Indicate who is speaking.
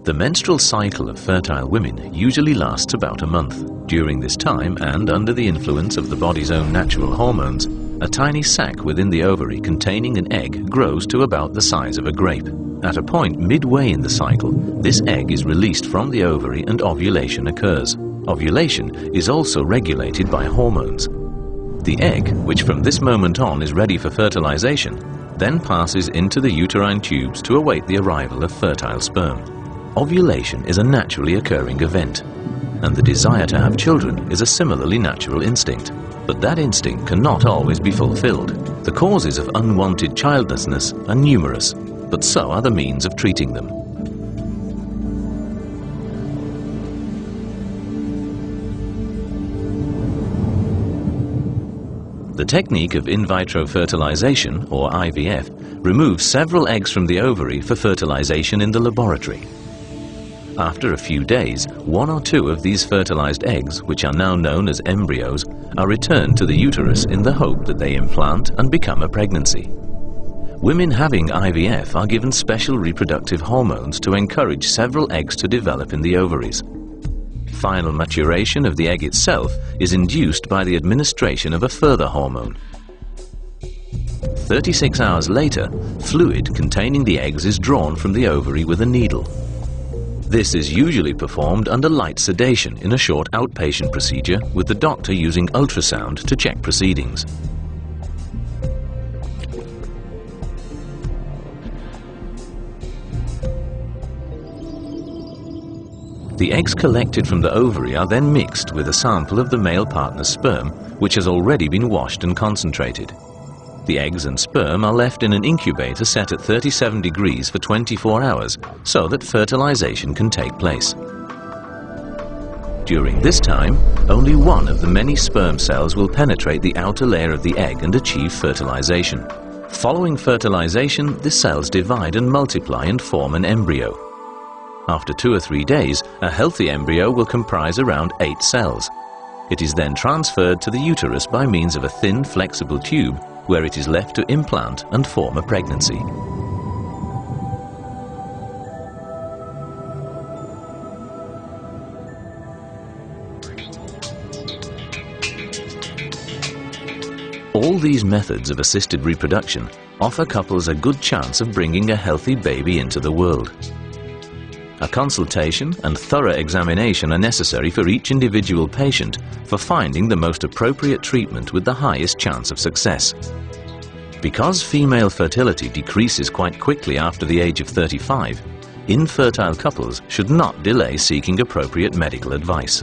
Speaker 1: The menstrual cycle of fertile women usually lasts about a month. During this time, and under the influence of the body's own natural hormones, a tiny sac within the ovary containing an egg grows to about the size of a grape. At a point midway in the cycle, this egg is released from the ovary and ovulation occurs. Ovulation is also regulated by hormones. The egg, which from this moment on is ready for fertilization, then passes into the uterine tubes to await the arrival of fertile sperm. Ovulation is a naturally occurring event, and the desire to have children is a similarly natural instinct. But that instinct cannot always be fulfilled. The causes of unwanted childlessness are numerous, but so are the means of treating them. The technique of in vitro fertilization, or IVF, removes several eggs from the ovary for fertilization in the laboratory. After a few days, one or two of these fertilized eggs, which are now known as embryos, are returned to the uterus in the hope that they implant and become a pregnancy. Women having IVF are given special reproductive hormones to encourage several eggs to develop in the ovaries. Final maturation of the egg itself is induced by the administration of a further hormone. 36 hours later, fluid containing the eggs is drawn from the ovary with a needle. This is usually performed under light sedation in a short outpatient procedure, with the doctor using ultrasound to check proceedings. The eggs collected from the ovary are then mixed with a sample of the male partner's sperm, which has already been washed and concentrated. The eggs and sperm are left in an incubator set at 37 degrees for 24 hours so that fertilization can take place. During this time, only one of the many sperm cells will penetrate the outer layer of the egg and achieve fertilization. Following fertilization, the cells divide and multiply and form an embryo. After 2 or 3 days, a healthy embryo will comprise around 8 cells. It is then transferred to the uterus by means of a thin, flexible tube, where it is left to implant and form a pregnancy. All these methods of assisted reproduction offer couples a good chance of bringing a healthy baby into the world. A consultation and thorough examination are necessary for each individual patient for finding the most appropriate treatment with the highest chance of success. Because female fertility decreases quite quickly after the age of 35, infertile couples should not delay seeking appropriate medical advice.